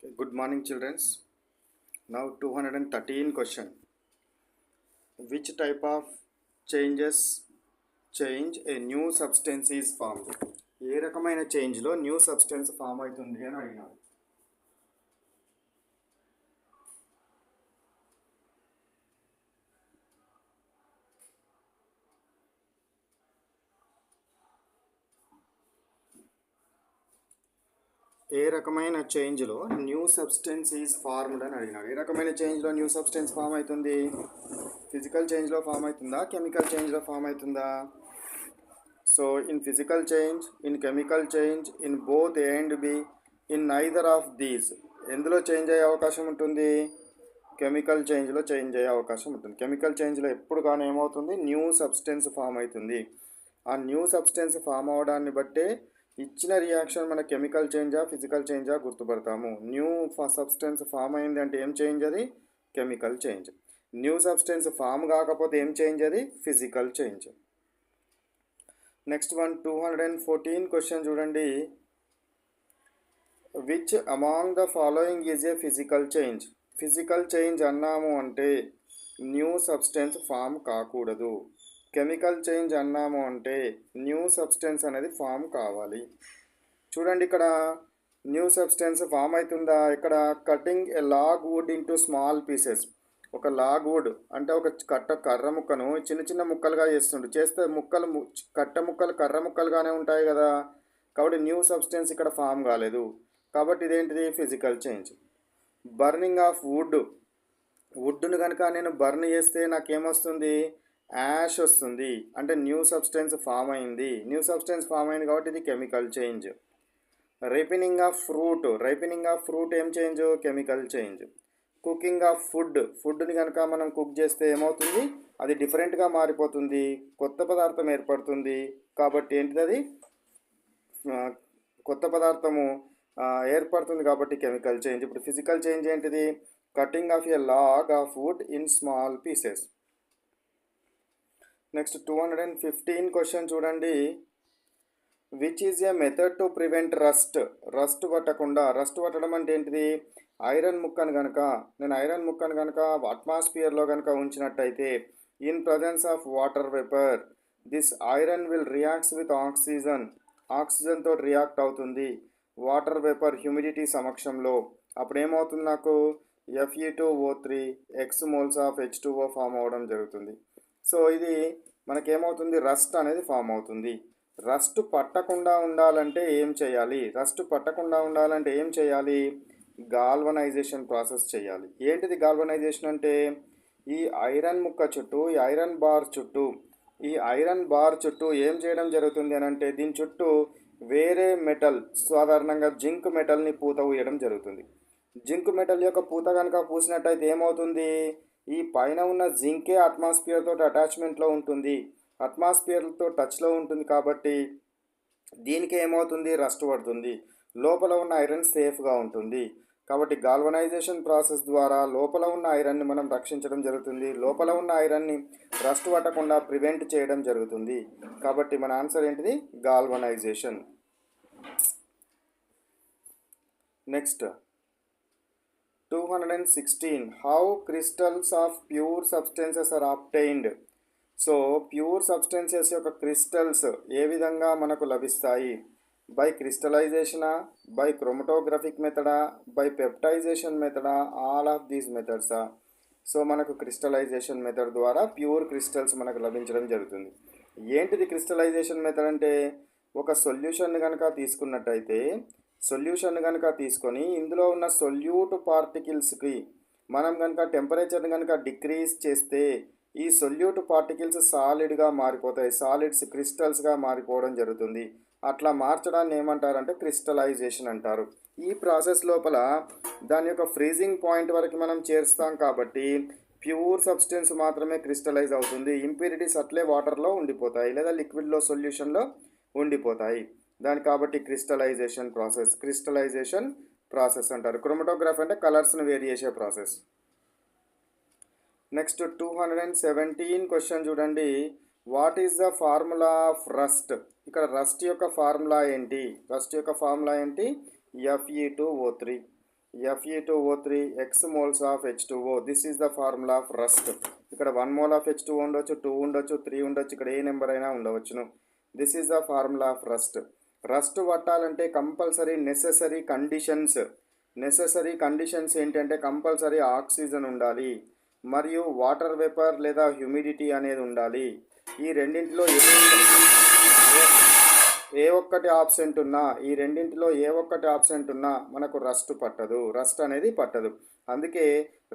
Okay, good morning, children. Now 213 question. Which type of change a new substance is formed? ఏ రకమైన చేంజ్లో new substance form అవుతుంది అని అడిగినాడు. ఏ రకమైన చేంజ్లో న్యూ సబ్స్టెన్స్ ఈజ్ ఫార్మ్డ్ అని అడిగినాడు. ఏ రకమైన చేంజ్లో న్యూ సబ్స్టెన్స్ ఫామ్ అవుతుంది? ఫిజికల్ చేంజ్లో ఫామ్ అవుతుందా, కెమికల్ చేంజ్లో ఫామ్ అవుతుందా? So in physical change, in chemical change, in both A and B, in neither of these ఎందులో చేంజ్ అయ్యే అవకాశం ఉంటుంది? కెమికల్ చేంజ్లో చేంజ్ అయ్యే అవకాశం ఉంటుంది. కెమికల్ చేంజ్లో ఎప్పుడు కానీ ఏమవుతుంది? న్యూ సబ్స్టెన్స్ ఫామ్ అవుతుంది. ఆ న్యూ సబ్స్టెన్స్ ఫామ్ అవడాన్ని బట్టే ఇచ్చిన రియాక్షన్ మన కెమికల్ చేంజా ఫిజికల్ చేంజా గుర్తుపడతాము. న్యూ సబ్స్టెన్స్ ఫామ్ అయింది అంటే ఏం చేంజ్? అది chemical change. New substance form కాకపోతే ఏం చేంజ్? అది physical change. Next one 214 question చూడండి. Which among the following is a physical change? Physical change అన్నాము అంటే న్యూ సబ్స్టెన్స్ ఫామ్ కాకూడదు. కెమికల్ చేంజ్ అన్నాము అంటే న్యూ సబ్స్టెన్స్ అనేది ఫామ్ కావాలి. చూడండి, ఇక్కడ న్యూ సబ్స్టెన్స్ ఫామ్ అవుతుందా? ఇక్కడ cutting a log wood into small pieces. ఒక లాగ్ వుడ్ అంటే ఒక కర్ర ముక్కను చిన్న చిన్న ముక్కలుగా చేస్తే ముక్కలు కర్ర ముక్కలుగానే ఉంటాయి కదా. కాబట్టి న్యూ సబ్స్టెన్స్ ఇక్కడ ఫామ్ కాలేదు. కాబట్టి ఇదేంటిది? Physical change. బర్నింగ్ ఆఫ్ వుడ్ను కనుక నేను బర్న్ చేస్తే నాకేమొస్తుంది? యాష్ వస్తుంది. అంటే న్యూ సబ్స్టెన్స్ ఫామ్ అయింది. న్యూ సబ్స్టెన్స్ ఫామ్ అయింది కాబట్టి ఇది chemical change. Ripening of fruit ఏం change? Chemical change. Cooking of ఫుడ్ని కనుక మనం కుక్ చేస్తే ఏమవుతుంది? అది డిఫరెంట్గా మారిపోతుంది, కొత్త పదార్థం ఏర్పడుతుంది. కాబట్టి ఏంటిది? అది కొత్త పదార్థము ఏర్పడుతుంది కాబట్టి కెమికల్ చేంజ్. ఇప్పుడు ఫిజికల్ చేంజ్ ఏంటిది? Cutting of a log of wood in small pieces. Next 215 question చూడండి. Which is a method to prevent rust పట్టడం అంటే ఏంటిది? ఐరన్ ముక్కను కనుక అట్మాస్ఫియర్లో కనుక ఉంచినట్టయితే in presence of water vapour this iron will reacts with ఆక్సిజన్తో రియాక్ట్ అవుతుంది. వాటర్ వేపర్ హ్యూమిడిటీ సమక్షంలో అప్పుడు ఏమవుతుంది? నాకు Fe2O3 X moles of H2O form అవ్వడం జరుగుతుంది. సో ఇది మనకేమవుతుంది? రస్ట్ అనేది ఫామ్ అవుతుంది. రస్ట్ పట్టకుండా ఉండాలంటే ఏం చేయాలి? గాల్వనైజేషన్ ప్రాసెస్ చేయాలి. ఏంటిది గాల్వనైజేషన్ అంటే? ఈ ఐరన్ ముక్క చుట్టూ, ఈ ఐరన్ బార్ చుట్టూ ఏం చేయడం జరుగుతుంది అని అంటే దీని చుట్టూ వేరే మెటల్, సాధారణంగా జింక్ మెటల్ని పూత పూయడం జరుగుతుంది. జింక్ మెటల్ యొక్క పూత కనుక పూసినట్టయితే ఏమవుతుంది? ఈ పైన ఉన్న జింకే అట్మాస్ఫియర్తో అటాచ్మెంట్లో ఉంటుంది, అట్మాస్ఫియర్తో టచ్లో ఉంటుంది. కాబట్టి దీనికి ఏమవుతుంది? రస్ట్ పడుతుంది. లోపల ఉన్న ఐరన్ సేఫ్గా ఉంటుంది. కాబట్టి గాల్వనైజేషన్ ప్రాసెస్ ద్వారా లోపల ఉన్న ఐరన్ని మనం రక్షించడం జరుగుతుంది. లోపల ఉన్న ఐరన్ని రస్ట్ పట్టకుండా ప్రివెంట్ చేయడం జరుగుతుంది. కాబట్టి మన ఆన్సర్ ఏంటిది? Galvanisation. Next 216 how crystals of pure substances are obtained. So pure substances యొక్క క్రిస్టల్స్ ఏ విధంగా మనకు లభిస్తాయి? బై క్రిస్టలైజేషనా, బై క్రోమటోగ్రఫిక్ మెథడా, బై పెప్టైజేషన్ మెథడా, ఆల్ ఆఫ్ దీస్ మెథడ్సా? సో మనకు క్రిస్టలైజేషన్ మెథడ్ ద్వారా ప్యూర్ క్రిస్టల్స్ మనకు లభించడం జరుగుతుంది. ఏంటిది క్రిస్టలైజేషన్ మెథడ్ అంటే? ఒక సొల్యూషన్ కనుక తీసుకొని ఇందులో ఉన్న సొల్యూట్ పార్టికల్స్కి మనం కనుక టెంపరేచర్ని కనుక డిక్రీజ్ చేస్తే ఈ సొల్యూట్ పార్టికల్స్ సాలిడ్గా మారిపోతాయి, క్రిస్టల్స్గా మారిపోవడం జరుగుతుంది. అట్లా మార్చడాన్ని ఏమంటారంటే క్రిస్టలైజేషన్ అంటారు. ఈ ప్రాసెస్ లోపల దాని యొక్క ఫ్రీజింగ్ పాయింట్ వరకు మనం చేరుస్తాం కాబట్టి ప్యూర్ సబ్స్టెన్స్ మాత్రమే క్రిస్టలైజ్ అవుతుంది. ఇంప్యూరిటీస్ అట్లే వాటర్లో ఉండిపోతాయి లేదా లిక్విడ్లో సొల్యూషన్లో ఉండిపోతాయి. దాని కాబట్టి క్రిస్టలైజేషన్ ప్రాసెస్ అంటారు. క్రోమటోగ్రఫీ అంటే కలర్స్ని వేరు చేసే ప్రాసెస్. నెక్స్ట్ 217 క్వశ్చన్ చూడండి. What is the formula of rust? ఇక్కడ రస్ట్ యొక్క ఫార్ములా ఏంటి? Fe2O3. Fe2O3 x moles of H2O. This is the formula of rust. ఇక్కడ 1 మోల్ ఆఫ్ H2O ఉండొచ్చు, 2 ఉండొచ్చు, 3 ఉండొచ్చు, ఇక్కడ ఏ నెంబర్ అయినా ఉండవచ్చును. This is the formula of rust. Rust పట్టాలంటే కంపల్సరీ నెససరీ కండిషన్స్ ఏంటంటే కంపల్సరీ ఆక్సిజన్ ఉండాలి మరియు వాటర్ వేపర్ లేదా హ్యూమిడిటీ అనేది ఉండాలి. ఈ రెండింటిలో ఏ ఒక్కటి ఆబ్సెంట్ ఉన్నా మనకు రస్ట్ అనేది పట్టదు. అందుకే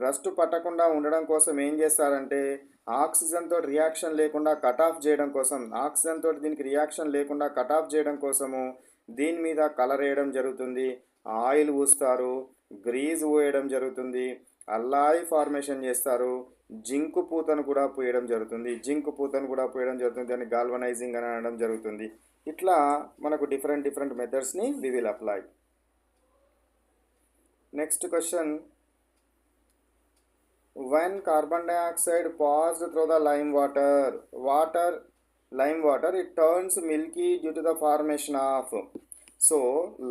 రస్ట్ పట్టకుండా ఉండడం కోసం ఏం చేస్తారంటే ఆక్సిజన్ తోటి రియాక్షన్ లేకుండా కట్ ఆఫ్ చేయడం కోసము దీని మీద కలర్ వేయడం జరుగుతుంది, ఆయిల్ పూస్తారు, గ్రీజ్ పోయడం జరుగుతుంది, అల్లాయి ఫార్మేషన్ చేస్తారు, జింకు పూతను కూడా పోయడం జరుగుతుంది, దాన్ని గాల్వనైజింగ్ అని అనడం జరుగుతుంది. ఇట్లా మనకు డిఫరెంట్ మెథడ్స్ని we will apply. Next question, when carbon dioxide passed through the lime water it turns milky due to the formation of. So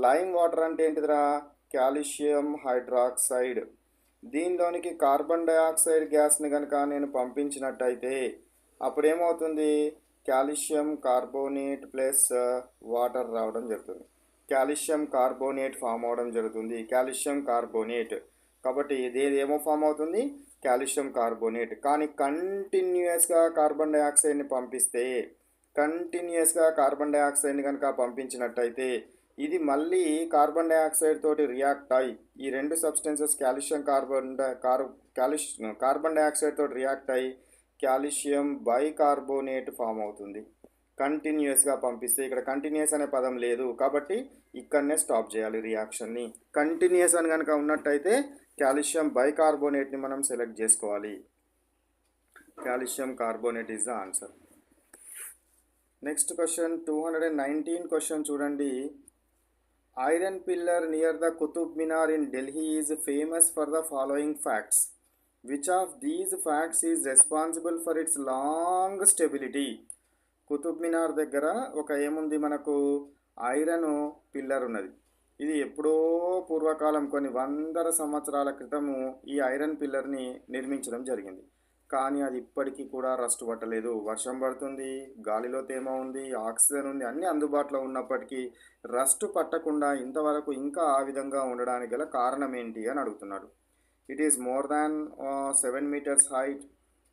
lime water అంటే ఏంటిదిరా, కాల్షియం హైడ్రాక్సైడ్. దీనిలోనికి కార్బన్ డయాక్సైడ్ గ్యాస్ని కనుక నేను పంపించినట్టయితే అప్పుడు ఏమవుతుంది, కాల్షియం కార్బోనేట్ ప్లస్ వాటర్ రావడం జరుగుతుంది, calcium carbonate form అవడం జరుగుతుంది, కాల్షియం కార్బోనేట్. కాబట్టి ఇది ఏమో ఫామ్ అవుతుంది, కాల్షియం కార్బోనేట్. కానీ కంటిన్యూస్గా కార్బన్ డయాక్సైడ్ని కనుక పంపించినట్టయితే ఇది మళ్ళీ కార్బన్ డయాక్సైడ్ తోటి రియాక్ట్ అయ్యి ఈ రెండు సబ్స్టెన్సెస్ కార్బన్ డయాక్సైడ్ తోటి రియాక్ట్ అయ్యి కాల్షియం బైకార్బోనేట్ ఫామ్ అవుతుంది. కంటిన్యూస్గా పంపిస్తే ఇక్కడ కంటిన్యూస్ అనే పదం లేదు కాబట్టి ఇక్కడనే స్టాప్ చేయాలి రియాక్షన్ని. కంటిన్యూస్ అని కనుక ఉన్నట్టయితే కాల్షియం బైకార్బోనేట్ని మనం సెలెక్ట్ చేసుకోవాలి. Calcium carbonate is the answer. Next question 219 question చూడండి. Iron pillar near the Qutub Minar in Delhi is famous for the following facts. Which of these facts is responsible for its long stability. Qutub Minar దగ్గర ఏముంది మనకు, iron pillar ఉన్నది. ఇది ఎప్పుడో పూర్వకాలం కొన్ని వందల సంవత్సరాల క్రితము ఈ ఐరన్ పిల్లర్ని నిర్మించడం జరిగింది. కానీ అది ఇప్పటికీ కూడా రస్ట్ పట్టలేదు. వర్షం పడుతుంది, గాలిలో తేమ ఉంది, ఆక్సిజన్ ఉంది, అన్నీ అందుబాటులో ఉన్నప్పటికీ రస్ట్ పట్టకుండా ఇంతవరకు ఇంకా ఆ విధంగా ఉండడానికి గల కారణం ఏంటి అని అడుగుతున్నాడు. It is more than 7 meters height,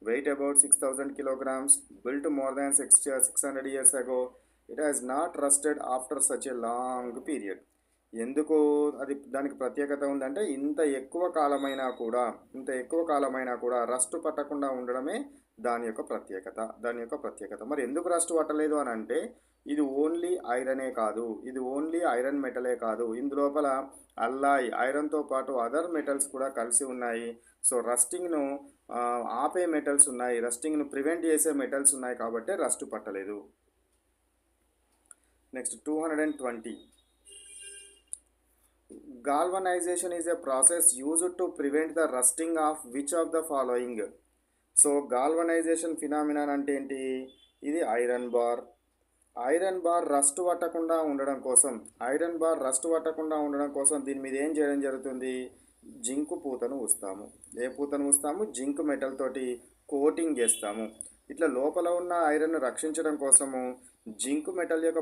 weight about 6000 kilograms, built more than 600 years ago. It has not rusted after such a long period. ఎందుకు అది దానికి ప్రత్యేకత ఉందంటే ఇంత ఎక్కువ కాలమైనా కూడా రస్ట్ పట్టకుండా ఉండడమే దాని యొక్క ప్రత్యేకత. మరి ఎందుకు రస్ట్ పట్టలేదు అని అంటే ఇది ఓన్లీ ఐరన్ మెటలే కాదు, ఇందులోపల అల్లాయ్ ఐరన్తో పాటు అదర్ మెటల్స్ కూడా కలిసి ఉన్నాయి. సో రస్టింగ్ను ఆపే మెటల్స్ ఉన్నాయి, రస్టింగ్ను ప్రివెంట్ చేసే మెటల్స్ ఉన్నాయి కాబట్టి రస్ట్ పట్టలేదు. Next 220. Galvanization is a process used to prevent the rusting of which of the following. So galvanisation phenomenon అంటే ఏంటి, ఇది ఐరన్ బార్ రస్ట్ పట్టకుండా ఉండడం కోసం దీని మీద ఏం చేయడం జరుగుతుంది, జింక్ పూతను పూస్తాము, జింక్ మెటల్ తోటి కోటింగ్ చేస్తాము. ఇట్లా లోపల ఉన్న ఐరన్ రక్షించడం కోసము జింక్ మెటల్ యొక్క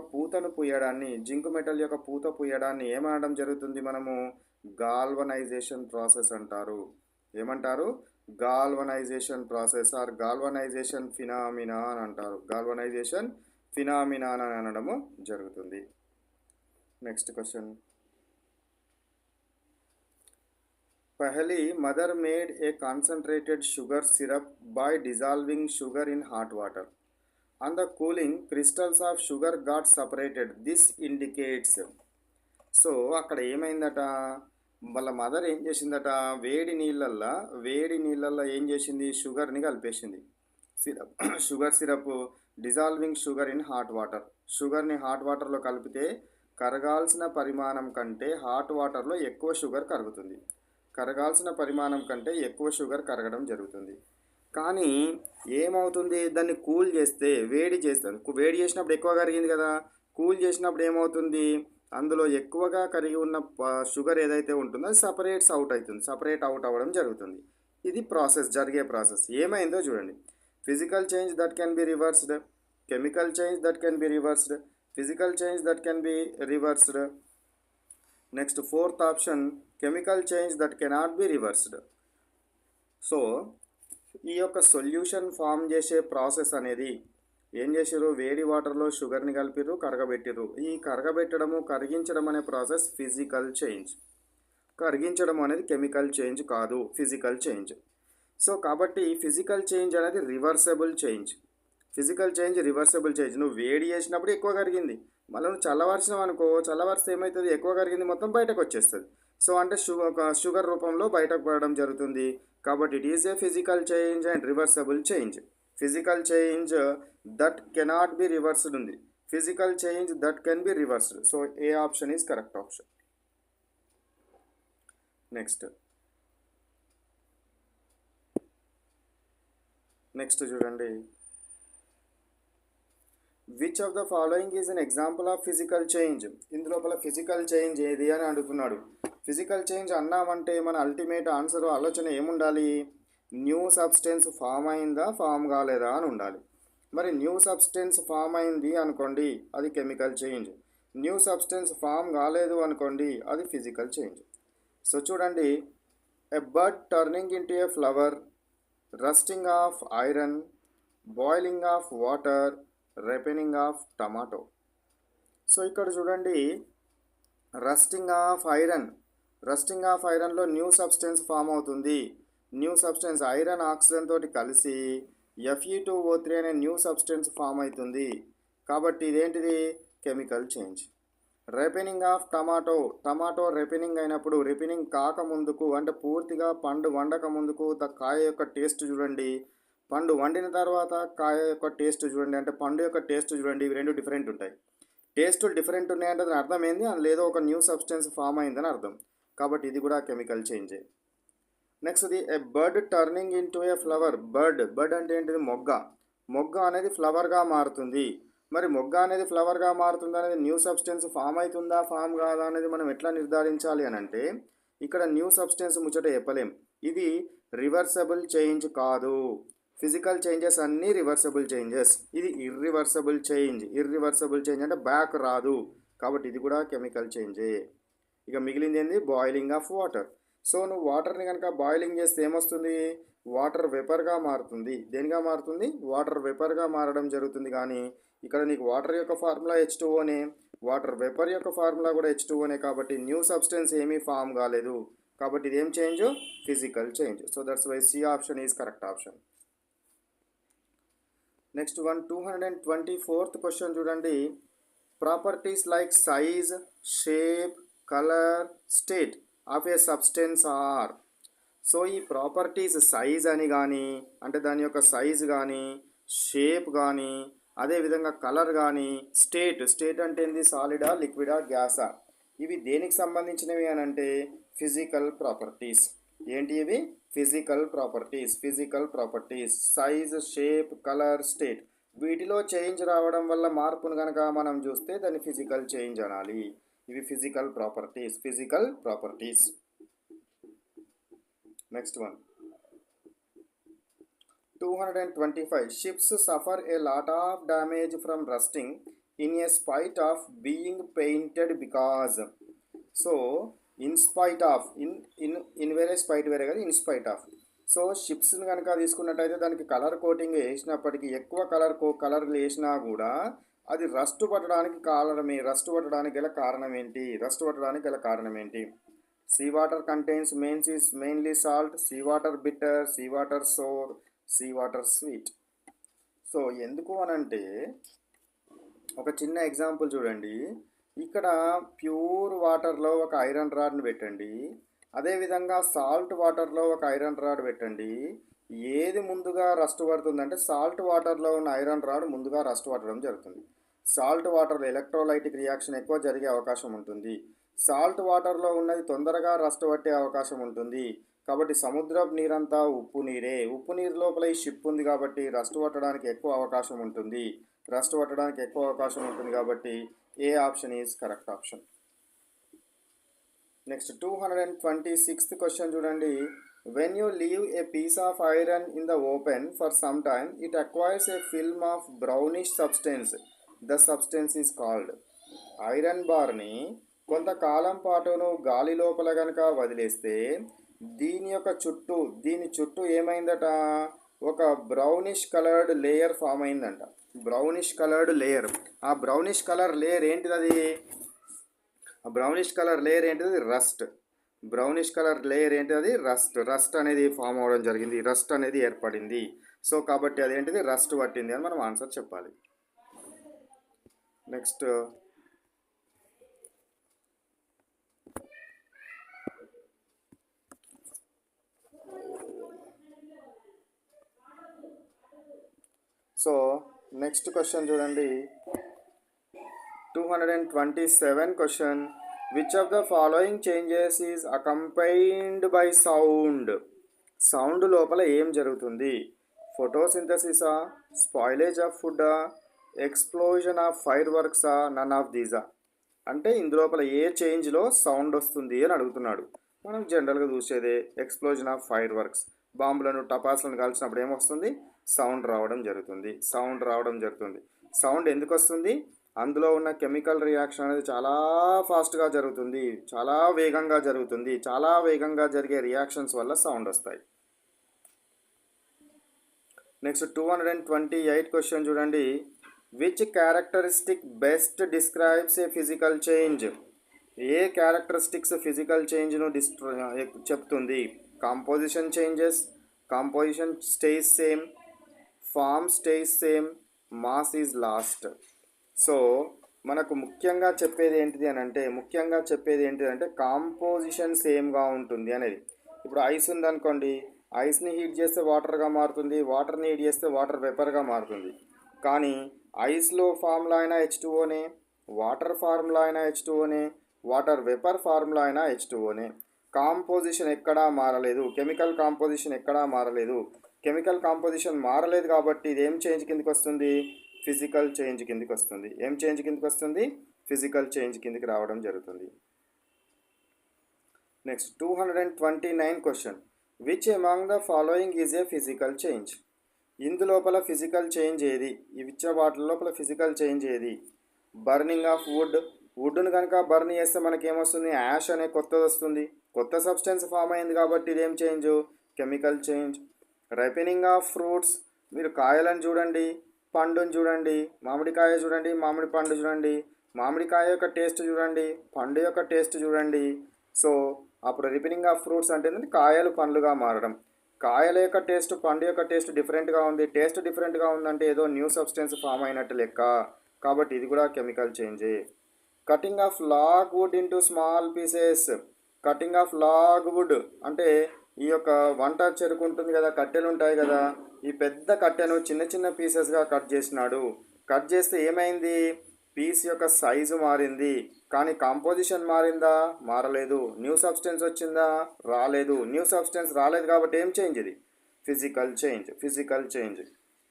పూత పూయడాన్ని ఏమనడం జరుగుతుంది, మనము గాల్వనైజేషన్ ప్రాసెస్ అంటారు. ఏమంటారు, galvanization process or galvanization phenomena అని అంటారు. గాల్వనైజేషన్ ఫినామినా అని అనడము జరుగుతుంది. Next question. Pahali mother made a concentrated sugar syrup by dissolving sugar in hot water. On the cooling, crystals of sugar got separated. This indicates. So అక్కడ ఏమైందట, వాళ్ళ mother ఏం చేసిందట, వేడి నీళ్ళల్లో ఏం చేసింది, షుగర్ని కలిపేసింది. Sugar syrup dissolving sugar in hot water. షుగర్ని హాట్ వాటర్లో కలిపితే కరగాల్సిన పరిమాణం కంటే హాట్ వాటర్లో ఎక్కువ షుగర్ కరుగుతుంది. కరగడం జరుగుతుంది. కానీ ఏమవుతుంది, దాన్ని కూల్ చేస్తే వేడి చేసినప్పుడు ఎక్కువ కరిగింది కదా, కూల్ చేసినప్పుడు ఏమవుతుంది, అందులో ఎక్కువగా కరిగి ఉన్న షుగర్ ఏదైతే ఉంటుందో అది సపరేట్ అవుట్ అవ్వడం జరుగుతుంది. ఇది జరిగే ప్రాసెస్. ఏమైందో చూడండి. Physical change that can be reversed, chemical change that can be reversed, physical change that can be reversed. Next fourth option chemical change that cannot be reversed. So ఈ యొక్క solution form చేసే process అనేది ఏం చేసారు, వేడి వాటర్లో షుగర్ని కలిపిర్రు, కరగబెట్టిర్రు. ఈ కరిగించడం అనే ప్రాసెస్ ఫిజికల్ చేంజ్. కరిగించడం అనేది కెమికల్ చేంజ్ కాదు, ఫిజికల్ చేంజ్. సో కాబట్టి ఫిజికల్ చేంజ్ అనేది రివర్సబుల్ చేంజ్. నువ్వు వేడి చేసినప్పుడు ఎక్కువ కరిగింది, మళ్ళీ నువ్వు చల్లవరిచినావు అనుకో, చల్లవరిస్తే ఏమవుతుంది, ఎక్కువ కరిగింది మొత్తం బయటకు వచ్చేస్తుంది. సో అంటే షుగర్ రూపంలో బయటకు పడడం జరుగుతుంది. కాబట్టి it is a physical change and reversible change. Physical change that cannot be reversed ఉంది, physical change that can be reversed. So A option is correct option. Next చూడండి, which of the following is an example of physical change. ఇందులోపల physical change ఏది అని అడుగుతున్నాడు. Physical change అన్నామంటే మన ultimate ఆలోచన ఏముండాలి, new substance form అయిందా form కాలేదా అని ఉండాలి. మరి న్యూ సబ్స్టెన్స్ ఫామ్ అయింది అనుకోండి, అది chemical change. New substance form కాలేదు అనుకోండి, అది ఫిజికల్ చేంజ్. సో చూడండి, a bud turning into a flower, rusting of iron, boiling of water, ripening of tomato. So ఇక్కడ చూడండి, రస్టింగ్ ఆఫ్ ఐరన్లో న్యూ సబ్స్టెన్స్ ఫామ్ అవుతుంది. న్యూ సబ్స్టెన్స్ ఐరన్ ఆక్సిజన్ తోటి కలిసి Fe2O3 అనే న్యూ సబ్స్టెన్స్ ఫామ్ అవుతుంది. కాబట్టి ఇదేంటిది, chemical change. Ripening of tomato ripening అయినప్పుడు, రైపెనింగ్ కాకముందుకు అంటే పూర్తిగా పండు వండక ముందుకు కాయ యొక్క టేస్ట్ చూడండి, పండు వండిన తర్వాత కాయ యొక్క టేస్ట్ చూడండి, అంటే పండు యొక్క టేస్ట్ చూడండి, ఇవి రెండు డిఫరెంట్ ఉంటాయి. టేస్టులు డిఫరెంట్ ఉన్నాయంటే దాని అర్థం ఏంది, అందులో ఏదో ఒక న్యూ సబ్స్టెన్స్ ఫామ్ అయిందని అర్థం. కాబట్టి ఇది కూడా కెమికల్ చేంజే. నెక్స్ట్ది, a bud turning into a flower. Bud అంటే ఏంటిది, మొగ్గ అనేది ఫ్లవర్గా మారుతుంది. మరి మొగ్గ అనేది ఫ్లవర్గా మారుతుంది అనేది న్యూ సబ్స్టెన్స్ ఫామ్ అవుతుందా ఫామ్ కాదా అనేది మనం ఎట్లా నిర్ధారించాలి అని అంటే, ఇక్కడ న్యూ సబ్స్టెన్స్ ముచ్చట చెప్పలేం. ఇది రివర్సబుల్ చేంజ్ కాదు. ఫిజికల్ చేంజెస్ అన్నీ రివర్సబుల్ చేంజెస్, ఇది ఇర్రివర్సబుల్ చేంజ్ అంటే బ్యాక్ రాదు. కాబట్టి ఇది కూడా కెమికల్ చేంజే. ఇక మిగిలింది ఏంది, బాయిలింగ్ ఆఫ్ వాటర్. సో నువ్వు వాటర్ని కనుక బాయిలింగ్ చేస్తే ఏమొస్తుంది, వాటర్ వెపర్గా మారుతుంది. దేనిగా మారుతుంది, వాటర్ వెపర్గా మారడం జరుగుతుంది. కానీ ఇక్కడ నీకు వాటర్ యొక్క ఫార్ములా H2Oనే, వాటర్ వెపర్ యొక్క ఫార్ములా కూడా H2Oనే. కాబట్టి న్యూ సబ్స్టెన్స్ ఏమీ ఫామ్ కాలేదు. కాబట్టి ఇదేం change, physical change. So that's why C option is correct option. Next 224th question చూడండి. Properties like size, shape, colour, state of a substance are. So ఈ properties size అని కానీ, అంటే దాని యొక్క సైజ్ కానీ, షేప్ కానీ, అదేవిధంగా కలర్ కానీ, స్టేట్ అంటే ఏంది, సాలిడా, లిక్విడా, గ్యాసా, ఇవి దేనికి సంబంధించినవి అని అంటే ఫిజికల్ ప్రాపర్టీస్. ఏంటి ఇవి, physical properties. Size, shape, colour, state, వీటిలో చేంజ్ రావడం వల్ల మార్పును కనుక మనం చూస్తే దాన్ని ఫిజికల్ చేంజ్ అనాలి. ఇవి physical properties. Next one 225. Ships suffer a lot of damage from rusting in a spite of being painted because. So in spite of, in వేరే స్పైట్ వేరే కదా, ఇన్ స్పైట్ ఆఫ్. సో షిప్స్ని కనుక తీసుకున్నట్టయితే దానికి colour coating వేసినప్పటికీ, ఎక్కువ కలర్లు వేసినా కూడా అది రస్ట్ పట్టడానికి గల కారణం ఏంటి, sea water contains mainly salt, sea water bitter, sea water sour, sea water sweet. So ఎందుకు అనంటే, ఒక చిన్న ఎగ్జాంపుల్ చూడండి. ఇక్కడ ప్యూర్ వాటర్లో ఒక ఐరన్ రాడ్ని పెట్టండి, అదేవిధంగా సాల్ట్ వాటర్లో ఒక ఐరన్ రాడ్ పెట్టండి. ఏది ముందుగా రస్ట్ పడుతుందంటే సాల్ట్ వాటర్లో ఉన్న ఐరన్ రాడ్ ముందుగా రస్ట్ పట్టడం జరుగుతుంది. సాల్ట్ వాటర్లో ఎలక్ట్రోలైటిక్ రియాక్షన్ ఎక్కువ జరిగే అవకాశం ఉంటుంది. సాల్ట్ వాటర్లో ఉన్నది తొందరగా రస్ట్ పట్టే అవకాశం ఉంటుంది. కాబట్టి సముద్రపు నీరంతా ఉప్పు నీరు లోపల ఈ షిప్ ఉంది కాబట్టి రస్ట్ పట్టడానికి ఎక్కువ అవకాశం ఉంటుంది. కాబట్టి A option is correct option. Next 226th question చూడండి. When you leave a piece of iron in the open for some time it acquires a film of brownish substance. The substance is called. Iron బార్ని కొంతకాలం పాటు నువ్వు గాలి లోపల కనుక వదిలేస్తే దీని చుట్టూ ఏమైందట, ఒక బ్రౌనిష్ కలర్డ్ లేయర్ ఫామ్ అయిందంట. Brownish coloured layer. ఆ బ్రౌనిష్ కలర్ లేయర్ ఏంటిది? అది ఆ బ్రౌనిష్ కలర్ లేయర్ ఏంటిది? రస్ట్. బ్రౌనిష్ కలర్ లేయర్ ఏంటిది? రస్ట్ అనేది ఫామ్ అవ్వడం జరిగింది, రస్ట్ అనేది ఏర్పడింది. సో కాబట్టి అదేంటిది? రస్ట్ పట్టింది అని మనం ఆన్సర్ చెప్పాలి. నెక్స్ట్ నెక్స్ట్ క్వశ్చన్ చూడండి. 227 question. Which of the following changes is accompanied by sound? Sound లోపల ఏం జరుగుతుంది? ఫోటోసింథసిసా, స్పాయిలేజ్ ఆఫ్ ఫుడ్డా, ఎక్స్ప్లోజన్ ఆఫ్ ఫైర్ వర్క్సా, నన్ ఆఫ్ దీసా? అంటే ఇందులోపల ఏ చేంజ్లో సౌండ్ వస్తుంది అని అడుగుతున్నాడు. మనం జనరల్గా చూసేదే ఎక్స్ప్లోజన్ ఆఫ్ ఫైర్ వర్క్స్. బాంబులను టపాసులను కాల్చినప్పుడు ఏమొస్తుంది? సౌండ్ రావడం జరుగుతుంది. సౌండ్ ఎందుకు వస్తుంది? అందులో ఉన్న కెమికల్ రియాక్షన్ అనేది చాలా ఫాస్ట్గా జరుగుతుంది, చాలా వేగంగా జరుగుతుంది. చాలా వేగంగా జరిగే రియాక్షన్స్ వల్ల సౌండ్ వస్తాయి. నెక్స్ట్ 228 క్వశ్చన్ చూడండి. Which characteristic best describes a physical change? ఏ క్యారెక్టరిస్టిక్స్ ఫిజికల్ చేంజ్ను చెప్తుంది? Composition changes, composition stays same, form stays same, mass is lost. So మనకు ముఖ్యంగా చెప్పేది ఏంటిది అంటే కాంపోజిషన్ సేమ్గా ఉంటుంది అనేది. ఇప్పుడు ఐస్ ఉందనుకోండి, ఐస్ని హీట్ చేస్తే వాటర్గా మారుతుంది, వాటర్ని హీట్ చేస్తే వాటర్ వేపర్గా మారుతుంది. కానీ ఐస్లో ఫార్ములా అయినా H2Oనే, వాటర్ ఫార్ములా అయినా H2Oనే, వాటర్ వేపర్ ఫార్ములా అయినా H2Oనే. కాంపోజిషన్ ఎక్కడా మారలేదు, కెమికల్ కాంపోజిషన్ ఎక్కడా మారలేదు. కెమికల్ కాంపోజిషన్ మారలేదు కాబట్టి ఇది ఏం చేంజ్ కిందకి వస్తుంది? ఫిజికల్ చేంజ్ కిందకి వస్తుంది. ఏం చేంజ్ కిందకి వస్తుంది? ఫిజికల్ చేంజ్ కిందకి రావడం జరుగుతుంది. Next 229 question. Which among the following is a physical change? ఇందులోపల ఫిజికల్ చేంజ్ ఏది? ఇచ్చే వాటి లోపల ఫిజికల్ చేంజ్ ఏది? బర్నింగ్ ఆఫ్ వుడ్ను కనుక బర్న్ చేస్తే మనకేమొస్తుంది? యాష్ అనే కొత్తది వస్తుంది. కొత్త సబ్స్టెన్స్ ఫామ్ అయింది కాబట్టి ఇదేం change? Chemical change. Ripening of fruits. మీరు కాయలను చూడండి, పండుని చూడండి, మామిడికాయ చూడండి, మామిడి పండు చూడండి, మామిడికాయ యొక్క టేస్ట్ చూడండి, పండు యొక్క టేస్ట్ చూడండి. సో అప్పుడు రిపెనింగ్ ఆఫ్ ఫ్రూట్స్ అంటే కాయలు పండ్లుగా మారడం. కాయల యొక్క టేస్ట్, పండు యొక్క టేస్ట్ డిఫరెంట్గా ఉంది. టేస్ట్ డిఫరెంట్గా ఉందంటే ఏదో న్యూ సబ్స్టెన్స్ ఫామ్ అయినట్టు లెక్క. కాబట్టి ఇది కూడా కెమికల్ చేంజే. Cutting of log wood into small pieces. Cutting of log wood అంటే ఈ యొక్క వంట చెరుకు ఉంటుంది కదా, కట్టెలు ఉంటాయి కదా, ఈ పెద్ద కట్టెను చిన్న చిన్న పీసెస్గా కట్ చేసినాడు. కట్ చేస్తే ఏమైంది? పీస్ యొక్క సైజు మారింది. కానీ కాంపోజిషన్ మారిందా? మారలేదు. న్యూ సబ్స్టెన్స్ వచ్చిందా? రాలేదు. న్యూ సబ్స్టెన్స్ రాలేదు కాబట్టి ఏం చేంజ్ ఇది? Physical change.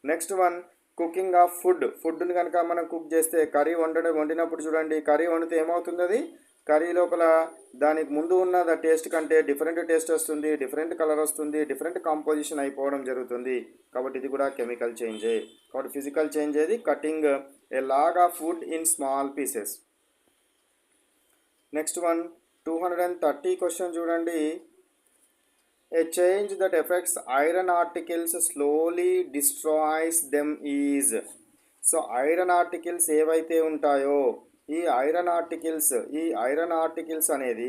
Next one, cooking of ఫుడ్ని కనుక మనం కుక్ చేస్తే కర్రీ వండినప్పుడు చూడండి, కర్రీ వండితే ఏమవుతుంది? అది కర్రీ లోపల దానికి ముందు ఉన్న టేస్ట్ కంటే డిఫరెంట్ టేస్ట్ వస్తుంది, డిఫరెంట్ కలర్ వస్తుంది, డిఫరెంట్ కాంపోజిషన్ అయిపోవడం జరుగుతుంది. కాబట్టి ఇది కూడా కెమికల్ చేంజే. కాబట్టి ఫిజికల్ చేంజ్ ఏది? Cutting a log of food in small pieces. Next one 230 question చూడండి. A change that affects iron articles slowly destroys them is. So iron articles ఏవైతే ఉంటాయో ఈ ఐరన్ ఆర్టికల్స్ అనేది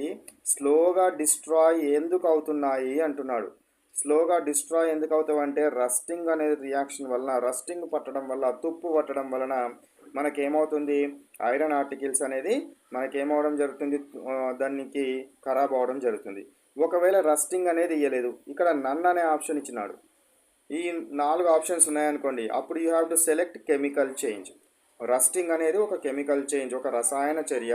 స్లోగా డిస్ట్రాయ్ ఎందుకు అవుతున్నాయి అంటున్నాడు. స్లోగా డిస్ట్రాయ్ ఎందుకు అవుతావంటే రస్టింగ్ అనే రియాక్షన్ వలన, రస్టింగ్ పట్టడం వల్ల, తుప్పు పట్టడం వలన మనకేమవుతుంది? ఐరన్ ఆర్టికల్స్ అనేది మనకేమవడం జరుగుతుంది? దానికి ఖరాబ్ అవడం జరుగుతుంది. ఒకవేళ రస్టింగ్ అనేది ఇవ్వలేదు, ఇక్కడ నన్ అనే ఆప్షన్ ఇచ్చినాడు, ఈ 4 ఆప్షన్స్ ఉన్నాయనుకోండి, అప్పుడు you have to select chemical change. Rusting అనేది ఒక కెమికల్ చేంజ్, ఒక రసాయన చర్య.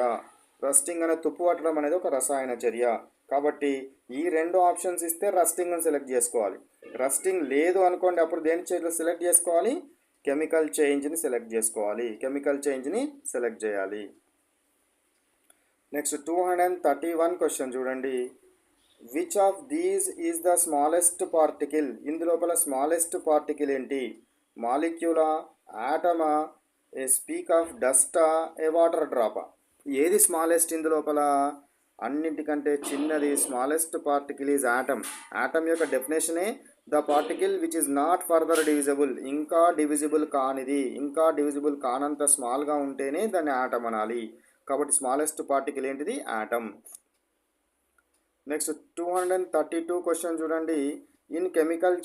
రస్టింగ్ అనే తుప్పు పట్టడం అనేది ఒక రసాయన చర్య. కాబట్టి ఈ 2 ఆప్షన్స్ ఇస్తే రస్టింగ్ని సెలెక్ట్ చేసుకోవాలి. రస్టింగ్ లేదు అనుకోండి, అప్పుడు దేని సెలెక్ట్ చేసుకోవాలి? కెమికల్ చేంజ్ని సెలెక్ట్ చేయాలి. నెక్స్ట్ 231 క్వశ్చన్ చూడండి. Which of these is the smallest particle? ఇందులోపల స్మాలెస్ట్ పార్టికల్ ఏంటి? మాలిక్యూలా, ఆటమా, ఏ స్పీక్ ఆఫ్ డస్టా, ఏ వాటర్ డ్రాపా? ఏది స్మాలెస్ట్ ఇందులోపల? అన్నింటికంటే చిన్నది smallest particle is atom. Atom యొక్క డెఫినేషనే the particle which is not further divisible. ఇంకా డివిజిబుల్ కానిది, ఇంకా డివిజిబుల్ కానంత స్మాల్గా ఉంటేనే దాన్ని ఆటమ్ అనాలి. కాబట్టి స్మాలెస్ట్ పార్టికల్ ఏంటిది? ఆటమ్. నెక్స్ట్ 232 క్వశ్చన్ చూడండి. ఇన్ కెమికల్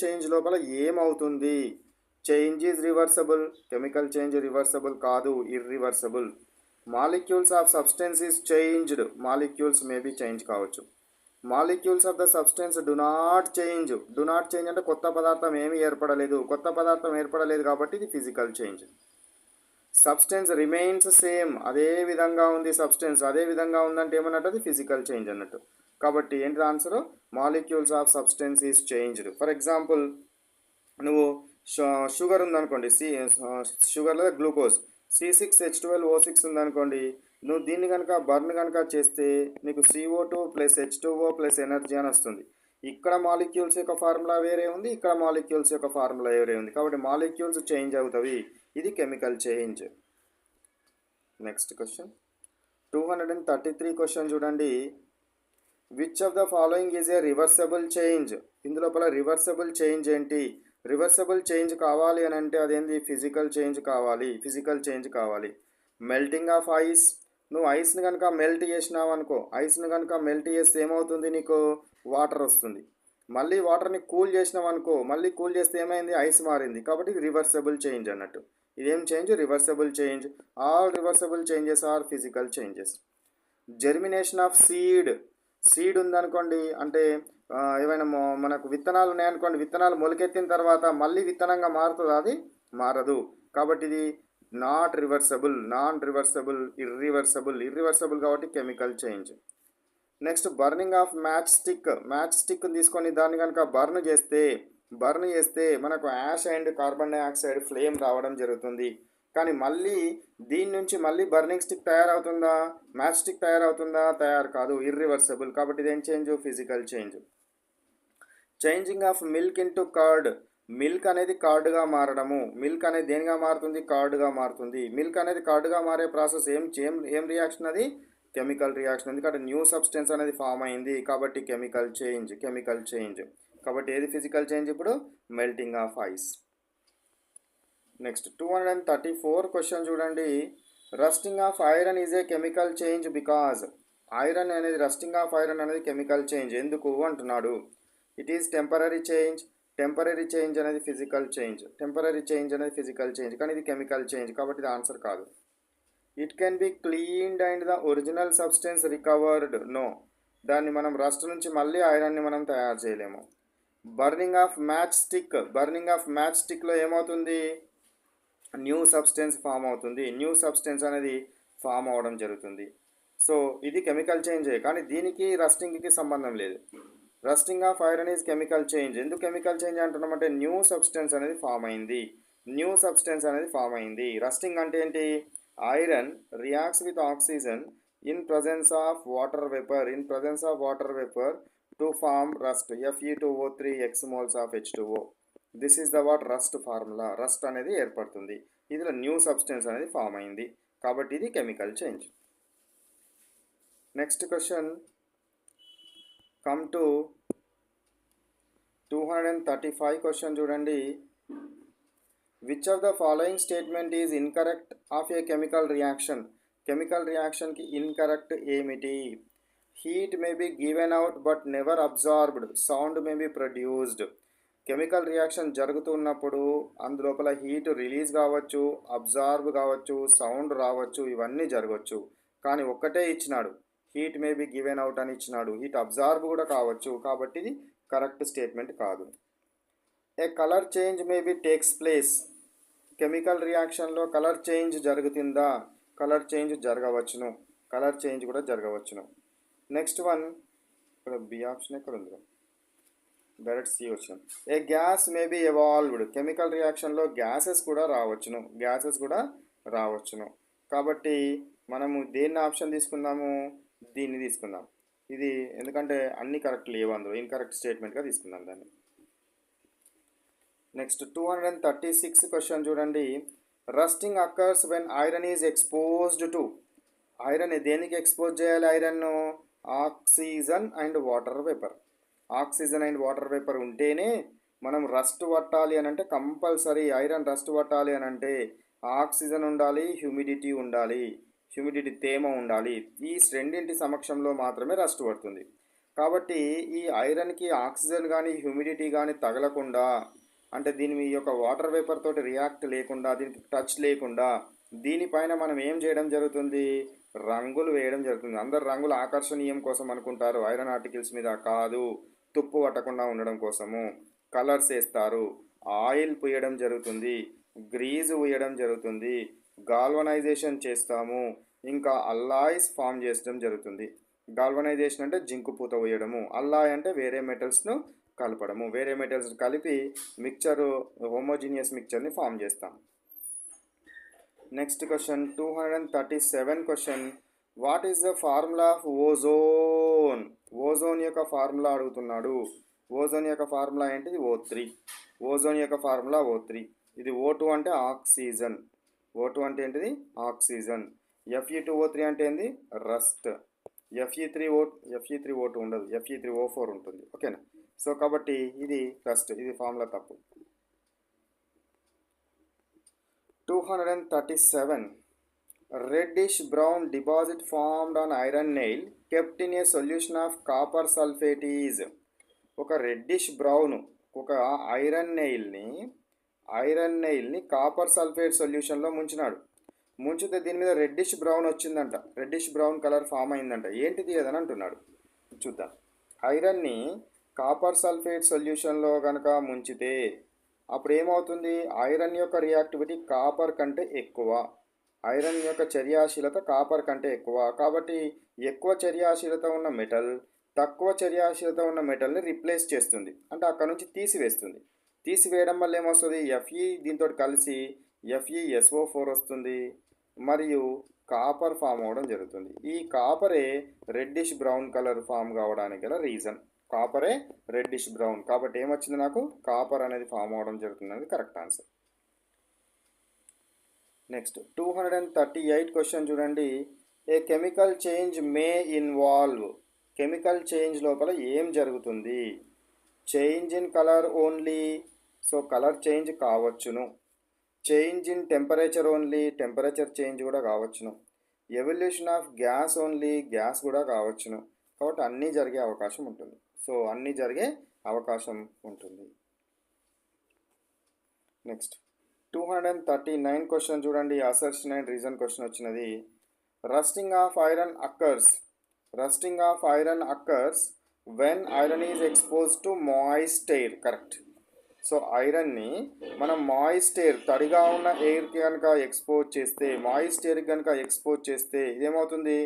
చేంజ్ లోపల ఏమవుతుంది? Change is reversible. Chemical change reversible కాదు, irreversible. Molecules of substance is changed. Molecules maybe change కావచ్చు. Molecules of the substance do not change. అంటే కొత్త పదార్థం ఏమీ ఏర్పడలేదు. కొత్త పదార్థం ఏర్పడలేదు కాబట్టి ఇది physical change. Substance remains same. అదే విధంగా ఉంది సబ్స్టెన్స్. అదే విధంగా ఉందంటే ఏమన్నట్టు? అది ఫిజికల్ చేంజ్ అన్నట్టు. కాబట్టి ఏంటి answer? Molecules of substance is changed. For example, నువ్వు షుగర్ ఉందనుకోండి, షుగర్లో గ్లూకోజ్ C6H12O6 ఉందనుకోండి. నువ్వు దీన్ని కనుక బర్న్ కనుక చేస్తే నీకు CO2 + H2O + ఎనర్జీ అని వస్తుంది. ఇక్కడ మాలిక్యూల్స్ యొక్క ఫార్ములా వేరే ఉంది, ఇక్కడ మాలిక్యూల్స్ యొక్క ఫార్ములా వేరే ఉంది. కాబట్టి మాలిక్యూల్స్ చేంజ్ అవుతాయి. ఇది chemical change. Next question 233 question చూడండి. Which of the following is a reversible change? ఇందులోపల రివర్సబుల్ చేంజ్ ఏంటి? రివర్సబుల్ చేంజ్ కావాలి అని అంటే అదేంటి? ఫిజికల్ చేంజ్ కావాలి. Melting of ice. నువ్వు ఐస్ని కనుక మెల్ట్ చేసినావు అనుకో, ఐస్ని కనుక మెల్ట్ చేస్తే ఏమవుతుంది? నీకు వాటర్ వస్తుంది. మళ్ళీ వాటర్ని కూల్ చేసినావు అనుకో, మళ్ళీ కూల్ చేస్తే ఏమైంది? ఐస్ మారింది. కాబట్టి ఇది రివర్సబుల్ చేంజ్ అన్నట్టు. ఇదేం change? Reversible change. All reversible changes are physical changes. Germination of seed ఉందనుకోండి, అంటే ఏమైనా మనకు విత్తనాలు ఉన్నాయనుకోండి, విత్తనాలు మొలకెత్తిన తర్వాత మళ్ళీ విత్తనంగా మారుతుందా? అది మారదు. కాబట్టి ఇది నాన్ రివర్సబుల్, ఇర్రివర్సబుల్ కాబట్టి chemical change. Next burning of match stick తీసుకొని దాన్ని కనుక బర్న్ చేస్తే మనకు ash and carbon dioxide flame రావడం జరుగుతుంది. కానీ మళ్ళీ దీని నుంచి మళ్ళీ బర్నింగ్ స్టిక్ తయారవుతుందా? మ్యాచ్ స్టిక్ తయారవుతుందా? తయారు కాదు, ఇర్రివర్సబుల్. కాబట్టి ఇదేం change? Physical change. Changing of milk into curd. Milk అనేది కార్డ్గా మారడము. మిల్క్ అనేది దేనిగా మారుతుంది? కార్డ్గా మారుతుంది. మిల్క్ అనేది కార్డ్గా మారే ప్రాసెస్ ఏం రియాక్షన్? అది కెమికల్ రియాక్షన్. ఎందుకంటే న్యూ సబ్స్టెన్స్ అనేది ఫామ్ అయింది కాబట్టి కెమికల్ చేంజ్. కాబట్టి ఏది ఫిజికల్ చేంజ్? ఇప్పుడు melting of ice. Next 234 question చూడండి. Rusting of iron is a chemical change because. Rusting of iron అనేది కెమికల్ చేంజ్ ఎందుకు అంటున్నాడు. ఇట్ ఈజ్ టెంపరీ చేంజ్ అనేది ఫిజికల్ చేంజ్. కానీ ఇది కెమికల్ చేంజ్ కాబట్టి ఇది ఆన్సర్ కాదు. It can be cleaned and the original substance recovered. No, దాన్ని మనం రస్ట్ నుంచి మళ్ళీ ఐరన్ని మనం తయారు చేయలేము. బర్నింగ్ ఆఫ్ మ్యాచ్ స్టిక్లో ఏమవుతుంది? న్యూ సబ్స్టెన్స్ ఫామ్ అవుతుంది. న్యూ సబ్స్టెన్స్ అనేది ఫామ్ అవడం జరుగుతుంది. సో ఇది కెమికల్ చేంజే, కానీ దీనికి రస్టింగ్కి సంబంధం లేదు. Rusting of iron is chemical change. ఎందుకు కెమికల్ చేంజ్ అంటున్నామంటే న్యూ సబ్స్టెన్స్ అనేది ఫామ్ అయింది. రస్టింగ్ అంటే ఏంటి? Iron reacts with oxygen in presence of water vapor to form rust, Fe2O3 x moles of H2O. This is the what rust formula. Rust అనేది ఏర్పడుతుంది. ఇందులో new substance అనేది form అయింది కాబట్టి ఇది chemical change. Next question come to 235 question చూడండి. Which of the following statement is incorrect of a chemical reaction? Chemical రియాక్షన్కి incorrect ఏమిటి? Heat may be given out but never absorbed. Sound may be produced. Chemical reaction జరుగుతున్నప్పుడు అందులోపల heat release కావచ్చు, absorb కావచ్చు, sound రావచ్చు, ఇవన్నీ జరగవచ్చు. కానీ ఒక్కటే ఇచ్చినాడు, heat may be given out అని ఇచ్చినాడు. హీట్ అబ్జార్బ్ కూడా కావచ్చు కాబట్టి ఇది కరెక్ట్ స్టేట్మెంట్ కాదు. A colour change may be takes place. Chemical రియాక్షన్లో కలర్ చేంజ్ జరుగుతుందా? కలర్ చేంజ్ జరగవచ్చును. కలర్ చేంజ్ కూడా జరగవచ్చును. నెక్స్ట్ వన్, ఇక్కడ బి ఆప్షన్ ఎక్కడ ఉంది? డైరెక్ట్ సి వచ్చిన. A gas may be evolved. Chemical రియాక్షన్లో గ్యాసెస్ కూడా రావచ్చును. కాబట్టి మనము దేన్ని ఆప్షన్ తీసుకుందాము, దీన్ని తీసుకుందాం. ఇది ఎందుకంటే అన్ని కరెక్ట్ లేవు, అందులో ఇన్కరెక్ట్ స్టేట్మెంట్గా తీసుకుందాం దాన్ని. నెక్స్ట్ 236 క్వశ్చన్ చూడండి. Rusting occurs when iron is exposed to. Iron దేనికి ఎక్స్పోజ్ చేయాలి? ఐరన్ను oxygen and water vapour. Oxygen and water vapour ఉంటేనే మనం రస్ట్ పట్టాలి అని అంటే కంపల్సరీ ఐరన్ రస్ట్ పట్టాలి అని అంటే ఆక్సిజన్ ఉండాలి, హ్యూమిడిటీ ఉండాలి, హ్యూమిడిటీ తేమ ఉండాలి. ఈ రెండింటి సమక్షంలో మాత్రమే రస్ట్ పడుతుంది. కాబట్టి ఈ ఐరన్కి ఆక్సిజన్ కానీ హ్యూమిడిటీ కానీ తగలకుండా, అంటే దీని మీ యొక్క వాటర్ వేపర్ తోటి రియాక్ట్ లేకుండా, దీనికి టచ్ లేకుండా దీనిపైన మనం ఏం చేయడం జరుగుతుంది? రంగులు వేయడం జరుగుతుంది. అందరు రంగులు ఆకర్షణీయం కోసం అనుకుంటారు, ఐరన్ ఆర్టికల్స్ మీద కాదు, తుప్పు పట్టకుండా ఉండడం కోసము కలర్స్ వేస్తారు, ఆయిల్ పూయడం జరుగుతుంది, గ్రీజ్ పూయడం జరుగుతుంది, గాల్వనైజేషన్ చేస్తాము, ఇంకా అల్లాయిస్ ఫామ్ చేయడం జరుగుతుంది. గాల్వనైజేషన్ అంటే జింకు పూత వేయడము, అల్లాయ్ అంటే వేరే మెటల్స్ను కలపడము, వేరే మెటల్స్ కలిపి మిక్చరు హోమోజీనియస్ మిక్చర్ని ఫామ్ చేస్తాం. Next question 237 question. What is the formula of ozone? Ozone యొక్క ఫార్ములా అడుగుతున్నాడు. ఓజోన్ యొక్క ఫార్ములా ఏంటిది? O3. ఓజోన్ యొక్క ఫార్ములా O3. ఇది O2 అంటే ఆక్సిజన్. O2 అంటే ఏంటిది? ఆక్సిజన్. Fe2O3 అంటే ఏంది? రస్ట్. Fe3O2 ఉండదు, Fe3O4 ఉంటుంది. ఓకేనా? సో కాబట్టి ఇది రస్ట్, ఇది ఫార్ములా తప్పు. 237. Reddish brown deposit formed on iron nail kept in a solution of copper sulfate is. ఒక రెడ్డిష్ బ్రౌన్ ఒక ఐరన్ నెయిల్ని కాపర్ సల్ఫేట్ సొల్యూషన్లో ముంచితే దీని మీద రెడ్డిష్ బ్రౌన్ వచ్చిందంట, రెడ్డిష్ బ్రౌన్ కలర్ ఫామ్ అయిందంట. ఏంటిది ఏదని అంటున్నాడు, చూద్దాం. ఐరన్ని కాపర్ సల్ఫేట్ సొల్యూషన్లో కనుక ముంచితే అప్పుడు ఏమవుతుంది? ఐరన్ యొక్క రియాక్టివిటీ కాపర్ కంటే ఎక్కువ, ఐరన్ యొక్క చర్యాశీలత కాపర్ కంటే ఎక్కువ. కాబట్టి ఎక్కువ చర్యాశీలత ఉన్న మెటల్ తక్కువ చర్యాశీలత ఉన్న మెటల్ని రిప్లేస్ చేస్తుంది, అంటే అక్కడ నుంచి తీసివేస్తుంది. తీసివేయడం వల్ల ఏమొస్తుంది? Fe దీంతో కలిసి FeSO4 వస్తుంది, మరియు కాపర్ ఫామ్ అవ్వడం జరుగుతుంది. ఈ కాపరే రెడ్డిష్ బ్రౌన్ కలర్ ఫామ్ కావడానికి గల రీజన్. కాపరే రెడ్డిష్ బ్రౌన్, కాబట్టి ఏమొచ్చింది నాకు? కాపర్ అనేది ఫామ్ అవ్వడం జరుగుతుంది అనేది కరెక్ట్ ఆన్సర్. నెక్స్ట్ 238 క్వశ్చన్ చూడండి. A chemical change may involve. Chemical change లోపల ఏం జరుగుతుంది? Change in colour only, so colour change కావచ్చును. Change in temperature only, temperature change కూడా కావచ్చును. Evolution of gas only, gas కూడా కావచ్చును. కాబట్టి అన్నీ జరిగే అవకాశం ఉంటుంది. సో అన్నీ జరిగే అవకాశం ఉంటుంది. నెక్స్ట్ 239 క్వశ్చన్ చూడండి. అసర్షన్ అండ్ రీజన్ క్వశ్చన్ వచ్చినది. Rusting of iron occurs. Rusting of iron occurs when iron is expose to moist air. Correct. So ఐరన్ని మనం మాయిస్ట్ ఎయిర్, తడిగా ఉన్న ఎయిర్కి కనుక ఎక్స్పోజ్ చేస్తే, మాయిస్ట్ ఎయిర్కి కనుక ఎక్స్పోజ్ చేస్తే ఇదేమవుతుంది?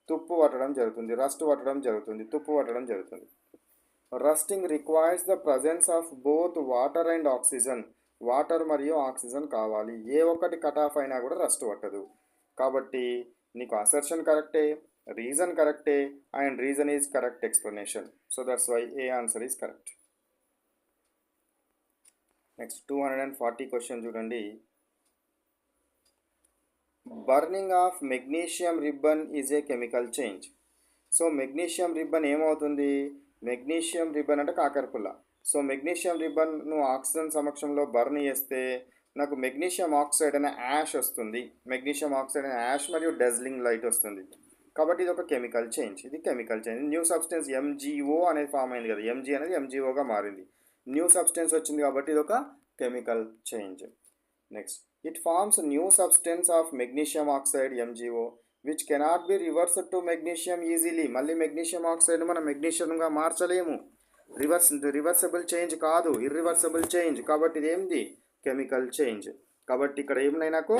తుప్పు పట్టడం జరుగుతుంది, రస్ట్ పట్టడం జరుగుతుంది, తుప్పు పట్టడం జరుగుతుంది. Rusting requires the presence of both water and oxygen. Water మరియు ఆక్సిజన్ కావాలి. ఏ ఒక్కటి కట్ ఆఫ్ అయినా కూడా రస్ట్ పట్టదు. కాబట్టి నీకు అసర్షన్ కరెక్టే, రీజన్ కరెక్టే, and reason is correct explanation. So that's why A answer is correct. Next 240 question చూడండి. Burning of magnesium ribbon is a chemical change. So magnesium ribbon ఏమవుతుంది? మెగ్నీషియం రిబ్బన్ అంటే కాకరపుల్ల. సో మెగ్నీషియం రిబ్బన్ను ఆక్సిజన్ సమక్షంలో burn చేస్తే నాకు మెగ్నీషియం ఆక్సైడ్ అనే యాష్ వస్తుంది. మెగ్నీషియం ఆక్సైడ్ అనే యాష్ మరియు డెజ్లింగ్ లైట్ వస్తుంది. కాబట్టి ఇది ఒక కెమికల్ చేంజ్. ఇది chemical change. New substance MgO అనేది ఫామ్ అయింది కదా, Mg అనేది MgOగా మారింది. న్యూ సబ్స్టెన్స్ వచ్చింది కాబట్టి ఇది ఒక chemical change. Next, it forms new substance of magnesium oxide MgO which cannot be reversed to magnesium easily. మళ్ళీ మెగ్నీషియం ఆక్సైడ్ మనం మెగ్నీషియంగా మార్చలేము. రివర్సబుల్ చేంజ్ కాదు, ఇర్రివర్సబుల్ చేంజ్. కాబట్టి ఇది ఏంది? Chemical change. కాబట్టి ఇక్కడ ఏమున్నాయి నాకు?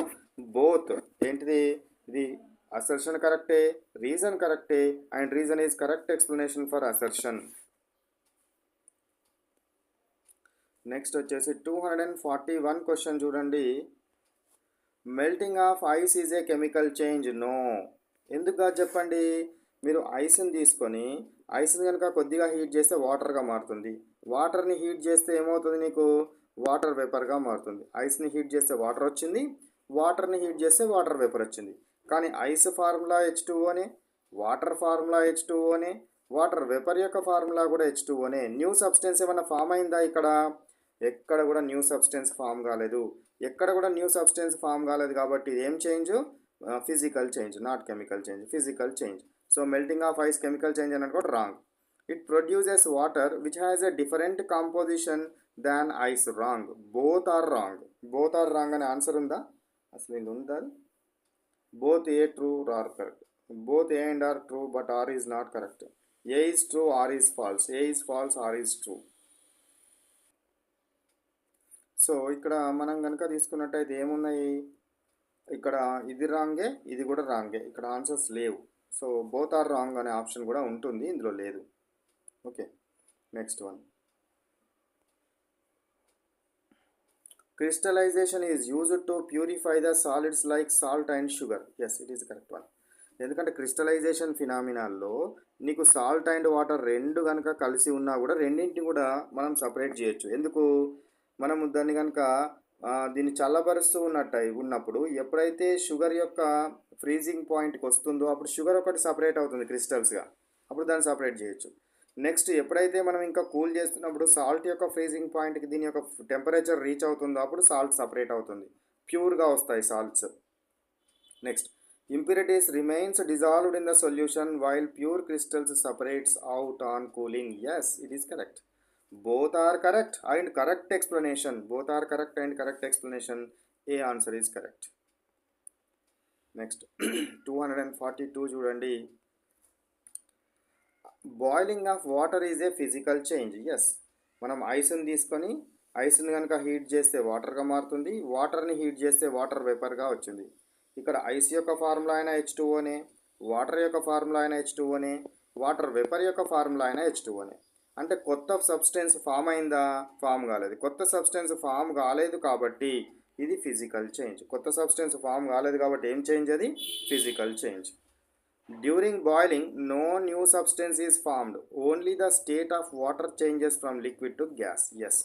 బోత్. ఏంటిది? ఇది అసర్షన్ కరెక్టే, రీజన్ కరెక్టే, and reason is correct explanation for assertion. Next వచ్చేసి 241 క్వశ్చన్ చూడండి. Melting of ice is a chemical change. No. ఎందుకు కాదు చెప్పండి. మీరు ఐస్ని తీసుకొని ఐస్ని కనుక కొద్దిగా హీట్ చేస్తే వాటర్గా మారుతుంది. వాటర్ని హీట్ చేస్తే ఏమవుతుంది నీకు? వాటర్ వేపర్గా మారుతుంది. ఐస్ని హీట్ చేస్తే వాటర్ వచ్చింది, వాటర్ని హీట్ చేస్తే వాటర్ వేపర్ వచ్చింది. కానీ ఐస్ ఫార్ములా H2Oనే, వాటర్ ఫార్ములా H2Oనే, వాటర్ వేపర్ యొక్క ఫార్ములా కూడా H2Oనే. న్యూ సబ్స్టెన్స్ ఏమైనా ఫామ్ అయిందా ఇక్కడ? ఎక్కడ కూడా న్యూ సబ్స్టెన్స్ ఫామ్ కాలేదు. ఎక్కడ కూడా న్యూ సబ్స్టెన్స్ ఫామ్ కాలేదు కాబట్టి ఏం change? Physical change, not chemical change, physical change. So melting of ice chemical change అని కూడా wrong. It produces water which has a different composition than ice. Wrong. Both are wrong. Both are wrong అనే answer ఉందా? అసలు ఇది ఉందా? Both A true R correct. Both A and R true but R is not correct. A is true, R is false. A is false, R is true. So ఇక్కడ మనం కనుక తీసుకున్నట్టయితే ఏమున్నాయి? ఇక్కడ ఇది రాంగే, ఇది కూడా రాంగే. ఇక్కడ ఆన్సర్స్ లేవు. సో బోత్ ఆర్ రాంగ్ అనే ఆప్షన్ కూడా ఉంటుంది, ఇందులో లేదు. Okay, next one. Crystallization is used to purify the solids like salt and sugar. Yes, it is correct one. ఎందుకంటే క్రిస్టలైజేషన్ ఫినామినాల్లో నీకు సాల్ట్ అండ్ వాటర్ రెండు కనుక కలిసి ఉన్నా కూడా రెండింటిని కూడా మనం సపరేట్ చేయొచ్చు. ఎందుకు? మనము దాన్ని కనుక దీన్ని చల్లబరుస్తూ ఉన్నప్పుడు ఎప్పుడైతే షుగర్ యొక్క ఫ్రీజింగ్ పాయింట్కి వస్తుందో అప్పుడు షుగర్ ఒకటి సపరేట్ అవుతుంది క్రిస్టల్స్గా, అప్పుడు దాన్ని సపరేట్ చేయొచ్చు. నెక్స్ట్ ఎప్పుడైతే మనం ఇంకా కూల్ చేస్తున్నప్పుడు సాల్ట్ యొక్క ఫ్రీజింగ్ పాయింట్కి దీని యొక్క టెంపరేచర్ రీచ్ అవుతుందో అప్పుడు సాల్ట్ సపరేట్ అవుతుంది, ప్యూర్గా వస్తాయి salts. Next, impurities remains dissolved in the solution while pure crystals separates out on cooling. Yes, it is correct. Both are correct and correct explanation. Both are correct and correct explanation. A answer is correct. Next, 242 చూడండి. Boiling of water is a physical change. Yes, మనం ఐస్ని తీసుకొని ఐస్ని కనుక heat చేస్తే వాటర్గా మారుతుంది, వాటర్ని heat చేస్తే water వేపర్గా వచ్చింది. ఇక్కడ ఐస్ యొక్క ఫార్ములా అయినా H2Oనే, వాటర్ యొక్క ఫార్ములా అయినా H2Oనే, వాటర్ వేపర్ యొక్క ఫార్ములా అయినా H2Oనే. అంటే కొత్త సబ్స్టెన్స్ ఫామ్ అయిందా? ఫామ్ కాలేదు. కొత్త సబ్స్టెన్స్ ఫామ్ కాలేదు కాబట్టి ఇది ఫిజికల్ చేంజ్. కొత్త సబ్స్టెన్స్ ఫామ్ కాలేదు కాబట్టి ఏం చేంజ్? అది physical change. During boiling no new substance is formed, only the state of water changes from liquid to gas. Yes,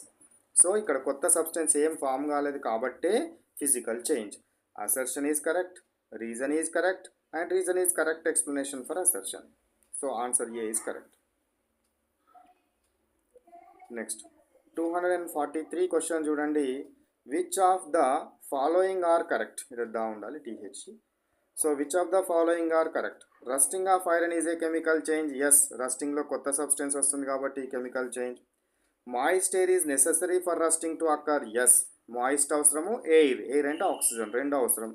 so ఇక్కడ కొత్త సబ్స్టెన్స్ ఏం ఫామ్ కాలేదు కాబట్టే physical change. Assertion is correct, reason is correct, and reason is correct explanation for assertion. So answer A is correct. Next, 243 question చూడండి. Which of the following are correct? ఇది దా ఉండాలి TH. So which of the following are correct? Rusting of iron is a chemical change. Yes, rusting లో కొత్త substance వస్తుంది కాబట్టి chemical change. Moist air is necessary for rusting to occur. Yes, moist అవసరము, air అంటే oxygen రెండు అవసరం.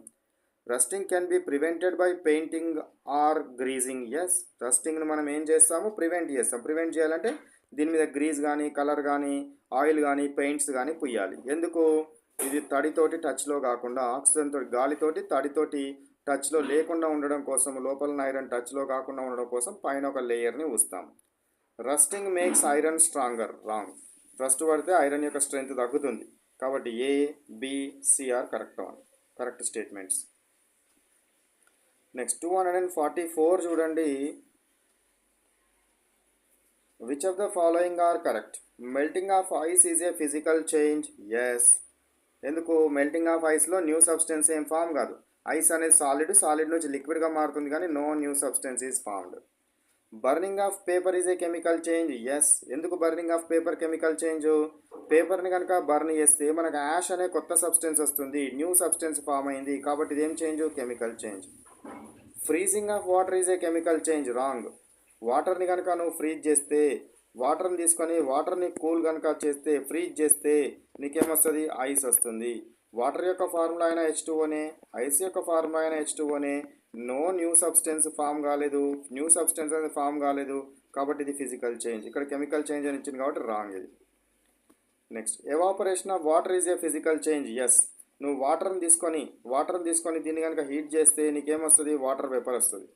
Rusting can be prevented by painting or greasing. Yes, రస్టింగ్ని మనం ఏం చేస్తాము? ప్రివెంట్ చేస్తాం. ప్రివెంట్ చేయాలంటే దీని మీద గ్రీజ్ కానీ కలర్ కానీ ఆయిల్ కానీ పెయింట్స్ కానీ పుయ్యాలి. ఎందుకు? ఇది తడితోటి టచ్లో కాకుండా ఆక్సిజన్ తోటి గాలితోటి తడితోటి టచ్లో లేకుండా ఉండడం కోసం, లోపల ఐరన్ టచ్లో కాకుండా ఉండడం కోసం పైన ఒక లేయర్ని ఉంచుతాం. Rusting makes iron stronger. Wrong. Rust పడితే ఐరన్ యొక్క స్ట్రెంగ్త్ తగ్గుతుంది కాబట్టి A, B, C are correct statements. Next, 244 చూడండి. Which of the following are correct? Melting of ice is a physical change. Yes. ఎందుకు? మెల్టింగ్ ఆఫ్ ఐస్లో new substance ఏం form కాదు. Ice అనేది సాలిడ్ నుంచి లిక్విడ్గా మారుతుంది కానీ no new substance is formed. Burning of paper is a chemical change. Yes, ఎందుకు burning of paper chemical change? పేపర్ని కనుక బర్న్ చేస్తే మనకు యాష్ అనే కొత్త సబ్స్టెన్స్ వస్తుంది, న్యూ సబ్స్టెన్స్ ఫామ్ అయింది కాబట్టి ఇదేం change? Chemical change. Freezing of water is a chemical change. Wrong. వాటర్ని కనుక నువ్వు ఫ్రీజ్ చేస్తే, వాటర్ని తీసుకొని వాటర్ని కూల్ కనుక చేస్తే, ఫ్రీజ్ చేస్తే నీకేమొస్తుంది? ఐస్ వస్తుంది. వాటర్ యొక్క ఫార్ములా అయినా H2Oనే, ఐస్ యొక్క ఫార్ములా అయినా H2Oనే. నో న్యూ సబ్స్టెన్స్ ఫామ్ కాలేదు, న్యూ సబ్స్టెన్స్ అనేది ఫామ్ కాలేదు కాబట్టి ఇది ఫిజికల్ చేంజ్. ఇక్కడ కెమికల్ చేంజ్ అని ఇచ్చింది కాబట్టి రాంగ్ ఇది. Next, evaporation of water is a physical change. Yes, నువ్వు వాటర్ని తీసుకొని దీన్ని కనుక హీట్ చేస్తే నీకేమొస్తుంది? వాటర్ వేపర్ వస్తుంది.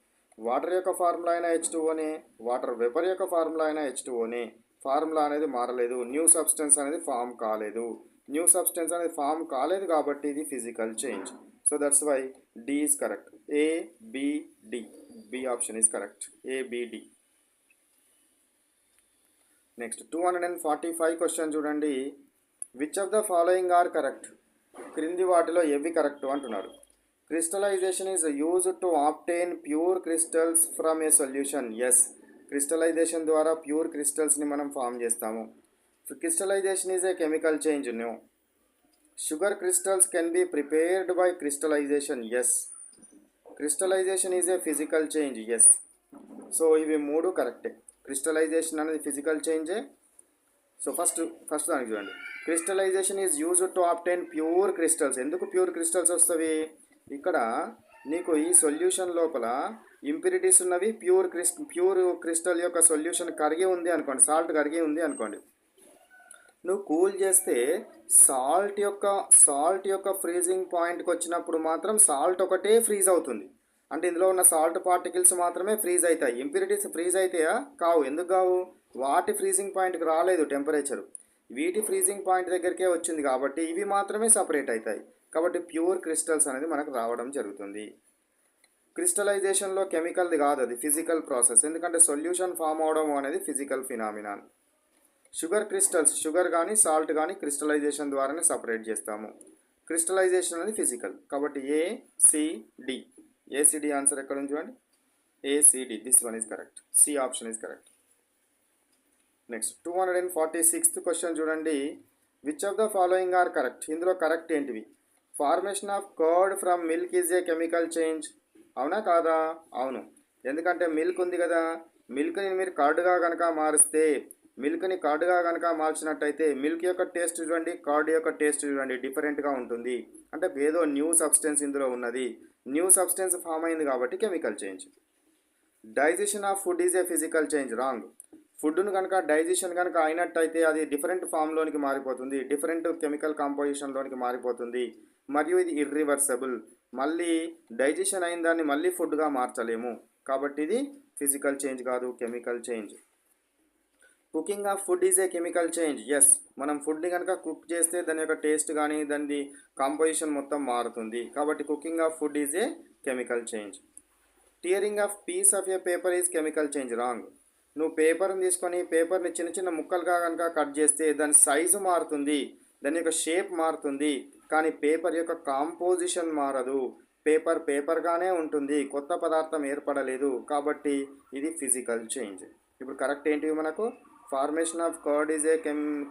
వాటర్ యొక్క ఫార్ములా అయినా H2Oనే, వాటర్ వేపర్ యొక్క ఫార్ములా అయినా H2Oనే. ఫార్ములా అనేది మారలేదు, న్యూ సబ్స్టెన్స్ అనేది ఫామ్ కాలేదు. న్యూ సబ్స్టెన్స్ అనేది ఫామ్ కాలేదు కాబట్టి ఇది physical change. So that's why D is correct. A, B, D. B option is correct. A, B, D. Next 245 question చూడండి. Which of the following are correct? క్రింది వాటిలో ఏవి కరెక్ట్ అంటున్నాడు. Crystallisation is used to obtain pure crystals from a solution. Yes, crystallisation ద్వారా pure క్రిస్టల్స్ని మనం form చేస్తాము. Crystallisation is a chemical change. No. Sugar crystals can be prepared by crystallisation. Yes. Crystallisation is a physical change. Yes. So ఇవి మూడు కరెక్టే. Crystallisation అనేది physical చేంజే. So first దానికి చూడండి. Crystallisation is used to obtain pure crystals. ఎందుకు pure crystals వస్తాయి? ఇక్కడ నీకు ఈ సొల్యూషన్ లోపల ఇంప్యూరిటీస్ ఉన్నవి. ప్యూర్ క్రిస్టల్ యొక్క సొల్యూషన్ కరిగి ఉంది అనుకోండి, సాల్ట్ కరిగి ఉంది అనుకోండి. నువ్వు కూల్ చేస్తే సాల్ట్ యొక్క ఫ్రీజింగ్ పాయింట్కి వచ్చినప్పుడు మాత్రం సాల్ట్ ఒకటే ఫ్రీజ్ అవుతుంది. అంటే ఇందులో ఉన్న సాల్ట్ పార్టికల్స్ మాత్రమే ఫ్రీజ్ అవుతాయి. ఇంప్యూరిటీస్ ఫ్రీజ్ అవుతాయా? కావు. ఎందుకు కావు? వాటి ఫ్రీజింగ్ పాయింట్కి రాలేదు టెంపరేచరు, వీటి ఫ్రీజింగ్ పాయింట్ దగ్గరికే వచ్చింది కాబట్టి ఇవి మాత్రమే సపరేట్ అవుతాయి. కాబట్టి ప్యూర్ క్రిస్టల్స్ అనేది మనకు రావడం జరుగుతుంది. క్రిస్టలైజేషన్లో కెమికల్ది కాదు, అది ఫిజికల్ ప్రాసెస్. ఎందుకంటే సొల్యూషన్ ఫామ్ అవడం అనేది physical phenomenon. Sugar crystals, sugar కానీ సాల్ట్ కానీ క్రిస్టలైజేషన్ ద్వారానే సపరేట్ చేస్తాము. క్రిస్టలైజేషన్ అనేది ఫిజికల్. కాబట్టి ACD. ACD ఆన్సర్ ఎక్కడ ఉంది చూడండి. ACD. This one is correct. C option is correct. Next 246th question చూడండి. Which of the following are correct? ఇందులో కరెక్ట్ ఏంటివి? Formation of curd from milk is a chemical change. అవునా కాదా? అవును. ఎందుకంటే మిల్క్ ఉంది కదా, మిల్క్ని మీరు కర్డ్గా కనుక మారిస్తే, మిల్క్ని కర్డ్గా కనుక మార్చినట్టయితే మిల్క్ యొక్క టేస్ట్ చూడండి, కర్డ్ యొక్క టేస్ట్ చూడండి, డిఫరెంట్గా ఉంటుంది. అంటే ఏదో న్యూ సబ్స్టెన్స్ ఇందులో ఉన్నది, న్యూ సబ్స్టెన్స్ ఫామ్ అయింది కాబట్టి chemical change. Digestion of food is a physical change. Wrong. ఫుడ్ను కనుక డైజెషన్ కనుక అయినట్టయితే అది డిఫరెంట్ ఫామ్లోనికి మారిపోతుంది, డిఫరెంట్ కెమికల్ కాంపోజిషన్లోనికి మారిపోతుంది, మరియు ఇది ఇర్రివర్సబుల్. మళ్ళీ డైజెషన్ అయిన దాన్ని మళ్ళీ ఫుడ్గా మార్చలేము. కాబట్టి ఇది ఫిజికల్ చేంజ్ కాదు, chemical change. Cooking of food is a chemical change. Yes, మనం ఫుడ్ని కనుక కుక్ చేస్తే దాని యొక్క టేస్ట్ కానీ దాని కాంపోజిషన్ మొత్తం మారుతుంది. కాబట్టి cooking of food is a chemical change. Tearing of piece of A paper is chemical change. Wrong. నువ్వు పేపర్ని తీసుకొని పేపర్ని చిన్న చిన్న ముక్కలుగా కనుక కట్ చేస్తే దాని సైజు మారుతుంది, దాని యొక్క షేప్ మారుతుంది, కానీ పేపర్ యొక్క కాంపోజిషన్ మారదు. పేపర్గానే ఉంటుంది, కొత్త పదార్థం ఏర్పడలేదు. కాబట్టి ఇది ఫిజికల్ చేంజ్. ఇప్పుడు కరెక్ట్ ఏంటివి మనకు? Formation of curd is a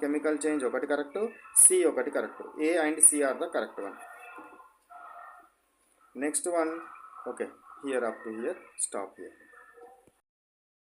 chemical change ఒకటి కరెక్ట్, సి ఒకటి correct. A and C are the correct one. Next one. Okay, here up to here, stop here.